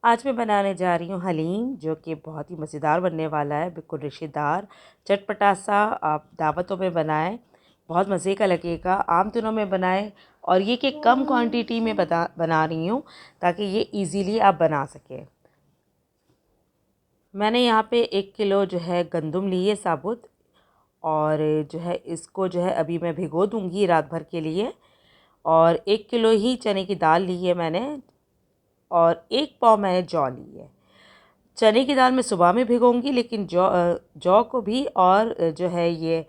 आज मैं बनाने जा रही हूँ हलीम, जो कि बहुत ही मज़ेदार बनने वाला है, बिल्कुल रेशेदार, चटपटा सा। आप दावतों में बनाएं, बहुत मज़े का लगेगा। आम दिनों में बनाएं, और ये कि कम क्वांटिटी में बना रही हूँ ताकि ये इजीली आप बना सकें। मैंने यहाँ पे 1 किलो जो है गंदम ली है साबुत, और जो है इसको जो है अभी मैं भिगो दूँगी रात भर के लिए। और 1 किलो ही चने की दाल ली है मैंने, और 1 पाव मैंने जौ ली है। चने की दाल मैं सुबह में भिगोऊंगी, लेकिन जौ को भी और जो है ये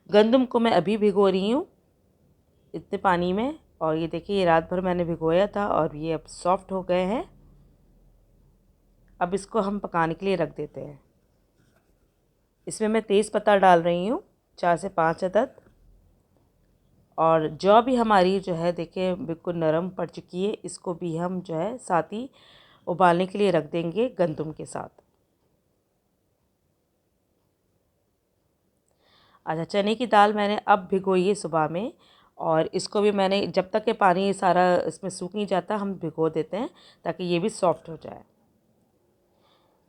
गंदम को मैं अभी भिगो रही हूँ इतने पानी में। और ये देखिए, ये रात भर मैंने भिगोया था और ये अब सॉफ्ट हो गए हैं। अब इसको हम पकाने के लिए रख देते हैं। इसमें मैं तेज़ पत्ता डाल रही हूँ, 4 से 5 अदद। और जौ भी हमारी जो है देखिए बिल्कुल नरम पड़ चुकी है, इसको भी हम जो है साथ ही उबालने के लिए रख देंगे गंदम के साथ। अच्छा, चने की दाल मैंने अब भिगोई है सुबह में, और इसको भी मैंने, जब तक के पानी सारा इसमें सूख नहीं जाता, हम भिगो देते हैं ताकि ये भी सॉफ्ट हो जाए।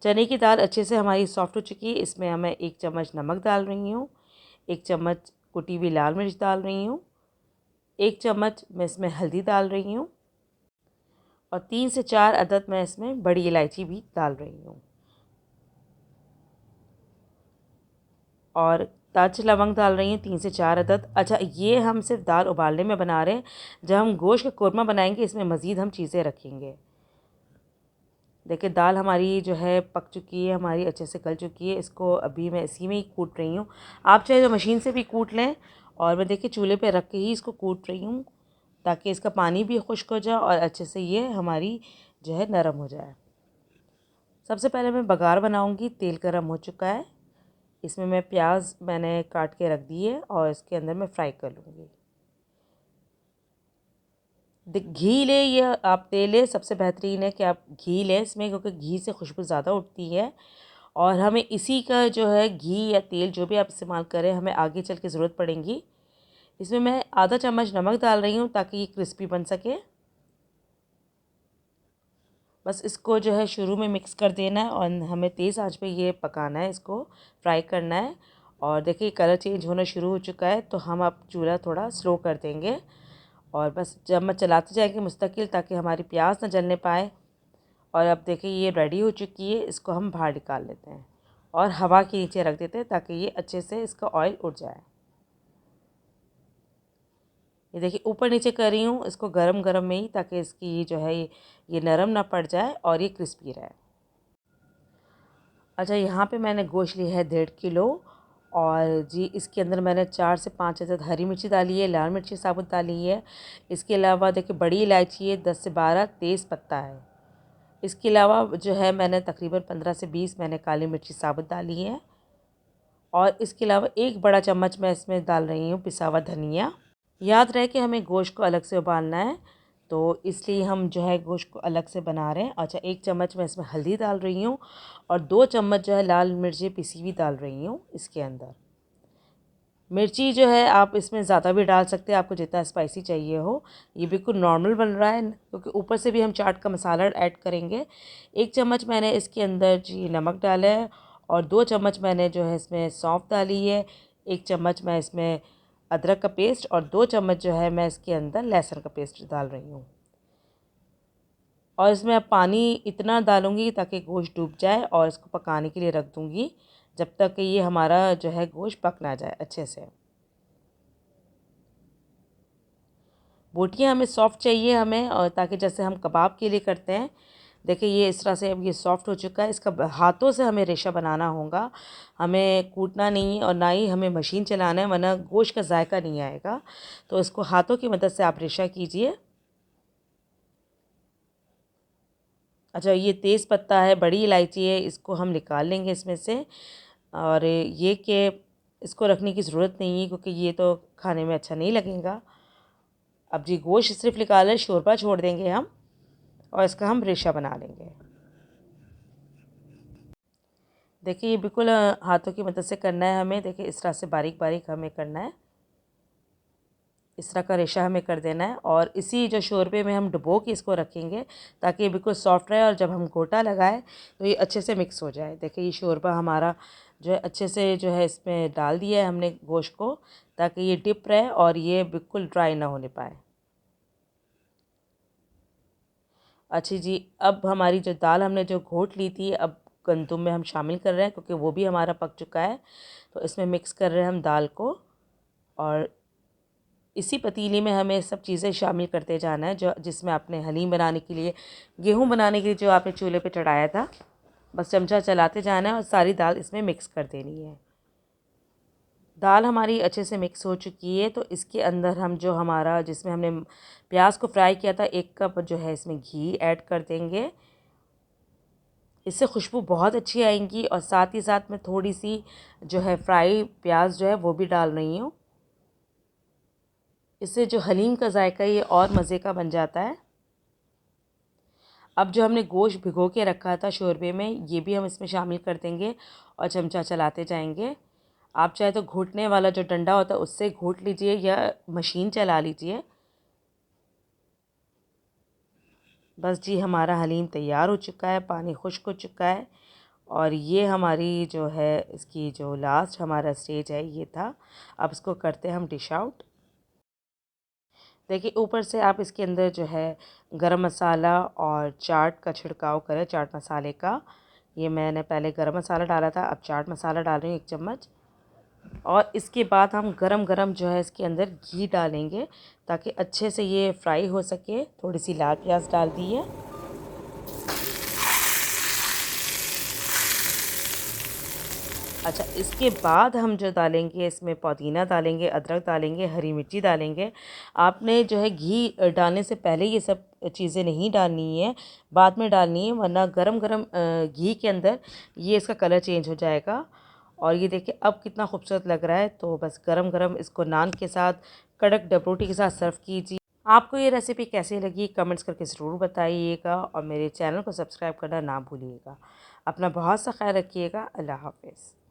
चने की दाल अच्छे से हमारी सॉफ्ट हो चुकी है। इसमें मैं 1 चम्मच नमक डाल रही हूँ, 1 चम्मच कुटी हुई लाल मिर्च डाल रही हूँ, 1 चम्मच मैं इसमें हल्दी डाल रही हूँ, और 3 से 4 अदद मैं इसमें बड़ी इलायची भी डाल रही हूँ, और दालची लौंग डाल रही हूँ 3 से 4 अदद। अच्छा, ये हम सिर्फ दाल उबालने में बना रहे हैं। जब हम गोश्त का कोरमा बनाएंगे, इसमें मज़ीद हम चीज़ें रखेंगे। देखिए, दाल हमारी जो है पक चुकी है, हमारी अच्छे से गल चुकी है। इसको अभी मैं इसी में ही कूट रही हूँ। आप चाहे तो मशीन से भी कूट लें, और मैं देखिए चूल्हे पे रख के ही इसको कूट रही हूँ ताकि इसका पानी भी खुश्क हो जाए और अच्छे से ये हमारी जो है नरम हो जाए। सबसे पहले मैं बघार बनाऊँगी। तेल गरम हो चुका है, इसमें मैं प्याज मैंने काट के रख दी है और इसके अंदर मैं फ्राई कर लूँगी। घी लें या आप तेल लें, सबसे बेहतरीन है कि आप घी लें इसमें, क्योंकि घी से खुशबू ज़्यादा उठती है। और हमें इसी का जो है घी या तेल जो भी आप इस्तेमाल करें, हमें आगे चल के ज़रूरत पड़ेगी। इसमें मैं आधा चम्मच नमक डाल रही हूँ ताकि ये क्रिस्पी बन सके। बस इसको जो है शुरू में मिक्स कर देना है, और हमें तेज़ आंच पे ये पकाना है, इसको फ्राई करना है। और देखिए कलर चेंज होना शुरू हो चुका है, तो हम अब चूल्हा थोड़ा स्लो कर देंगे, और बस चम्मच चलाते जाएंगे मुस्तकिल ताकि हमारी प्याज ना जलने पाए। और अब देखिए ये रेडी हो चुकी है, इसको हम बाहर निकाल लेते हैं और हवा के नीचे रख देते हैं ताकि ये अच्छे से इसका ऑयल उड़ जाए। ये देखिए ऊपर नीचे कर रही हूँ इसको गरम गरम में ही, ताकि इसकी जो है ये नरम ना पड़ जाए और ये क्रिस्पी रहे। अच्छा, यहाँ पे मैंने गोश्त लिया है 1.5 किलो, और जी इसके अंदर मैंने 4 से 5 अदद हरी मिर्ची डाली है, लाल मिर्ची साबुत डाली है। इसके अलावा देखिए बड़ी इलायची है, 10 से 12 तेज़ पत्ता है। इसके अलावा जो है मैंने तकरीबन 15 से 20 मैंने काली मिर्ची साबुत डाली है, और इसके अलावा 1 बड़ा चम्मच मैं इसमें डाल रही हूँ पिसा हुआ धनिया। याद रहे कि हमें गोश्त को अलग से उबालना है, तो इसलिए हम जो है गोश्त को अलग से बना रहे हैं। अच्छा, 1 चम्मच मैं इसमें हल्दी डाल रही हूँ, और 2 चम्मच जो है लाल मिर्ची पिसी हुई डाल रही हूँ इसके अंदर। मिर्ची जो है आप इसमें ज़्यादा भी डाल सकते हैं, आपको जितना स्पाइसी चाहिए हो। ये बिल्कुल नॉर्मल बन रहा है, क्योंकि ऊपर से भी हम चाट का मसाला ऐड करेंगे। 1 चम्मच मैंने इसके अंदर जी नमक डाला है, और 2 चम्मच मैंने जो है इसमें सौंफ डाली है। 1 चम्मच मैं इसमें अदरक का पेस्ट, और 2 चम्मच जो है मैं इसके अंदर लहसुन का पेस्ट डाल रही हूँ। और इसमें अब पानी इतना डालूँगी ताकि गोश्त डूब जाए, और इसको पकाने के लिए रख दूँगी जब तक कि ये हमारा जो है गोश्त पक ना जाए अच्छे से। बोटियाँ हमें सॉफ़्ट चाहिए हमें, और ताकि जैसे हम कबाब के लिए करते हैं। देखिए ये इस तरह से अब ये सॉफ़्ट हो चुका है। इसका हाथों से हमें रेशा बनाना होगा, हमें कूटना नहीं है, और ना ही हमें मशीन चलाना है, वरना गोश्त का जायका नहीं आएगा। तो इसको हाथों की मदद से आप रेशा कीजिए। अच्छा, ये तेज़ पत्ता है, बड़ी इलायची है, इसको हम निकाल लेंगे इसमें से। और ये कि इसको रखने की ज़रूरत नहीं है, क्योंकि ये तो खाने में अच्छा नहीं लगेगा। अब जी गोश्त सिर्फ निकाल है, शोरबा छोड़ देंगे हम, और इसका हम रेशा बना लेंगे। देखिए ये बिल्कुल हाथों की मदद से करना है हमें। देखिए इस तरह से बारीक बारीक हमें करना है। इस तरह का रेशा हमें कर देना है और इसी जो शोरबे में हम डुबो के इसको रखेंगे ताकि ये बिल्कुल सॉफ्ट रहे और जब हम गोटा लगाए तो ये अच्छे से मिक्स हो जाए। देखिए ये शोरबा हमारा जो है अच्छे से जो है इसमें डाल दिया है हमने गोश्त को, ताकि ये डिप रहे और ये बिल्कुल ड्राई ना होने पाए। अच्छी जी, अब हमारी जो दाल हमने जो घोट ली थी अब गंदुम में हम शामिल कर रहे हैं, क्योंकि वो भी हमारा पक चुका है। तो इसमें मिक्स कर रहे हैं हम दाल को और इसी पतीली में हमें सब चीज़ें शामिल करते जाना है, जो जिसमें आपने हलीम बनाने के लिए, गेहूँ बनाने के लिए जो आपने चूल्हे पे चढ़ाया था, बस चमचा चलाते जाना है और सारी दाल इसमें मिक्स कर देनी है। दाल हमारी अच्छे से मिक्स हो चुकी है, तो इसके अंदर हम जो हमारा जिसमें हमने प्याज को फ्राई किया था 1 कप जो है इसमें घी ऐड कर देंगे। इससे खुशबू बहुत अच्छी आएंगी और साथ ही साथ में थोड़ी सी जो है फ्राई प्याज जो है वो भी डाल रही हूँ। इससे जो हलीम का जायका ये और मज़े का बन जाता है। अब जो हमने गोश्त भिगो के रखा था शोरबे में, ये भी हम इसमें शामिल कर देंगे और चमचा चलाते जाएंगे। आप चाहे तो घोटने वाला जो डंडा होता है उससे घोट लीजिए या मशीन चला लीजिए। बस जी हमारा हलीम तैयार हो चुका है, पानी खुश्क हो चुका है और ये हमारी जो है इसकी जो लास्ट हमारा स्टेज है ये था। अब इसको करते हैं हम डिश आउट। देखिए ऊपर से आप इसके अंदर जो है गरम मसाला और चाट का छिड़काव करें, चाट मसाले का। ये मैंने पहले गरम मसाला डाला था, अब चाट मसाला डाल रही हूँ 1 चम्मच। और इसके बाद हम गरम गरम जो है इसके अंदर घी डालेंगे ताकि अच्छे से ये फ्राई हो सके। थोड़ी सी लाल प्याज डाल दी है। अच्छा, इसके बाद हम जो डालेंगे इसमें पुदीना डालेंगे, अदरक डालेंगे, हरी मिर्ची डालेंगे। आपने जो है घी डालने से पहले ये सब चीज़ें नहीं डालनी है, बाद में डालनी है, वरना गरम गरम घी के अंदर ये इसका कलर चेंज हो जाएगा। और ये देखिए अब कितना खूबसूरत लग रहा है। तो बस गरम गरम इसको नान के साथ, कड़क डबरोटी के साथ सर्व कीजिए। आपको ये रेसिपी कैसी लगी कमेंट्स करके ज़रूर बताइएगा और मेरे चैनल को सब्सक्राइब करना ना भूलिएगा। अपना बहुत सा ख्याल रखिएगा। अल्लाह हाफ़िज़।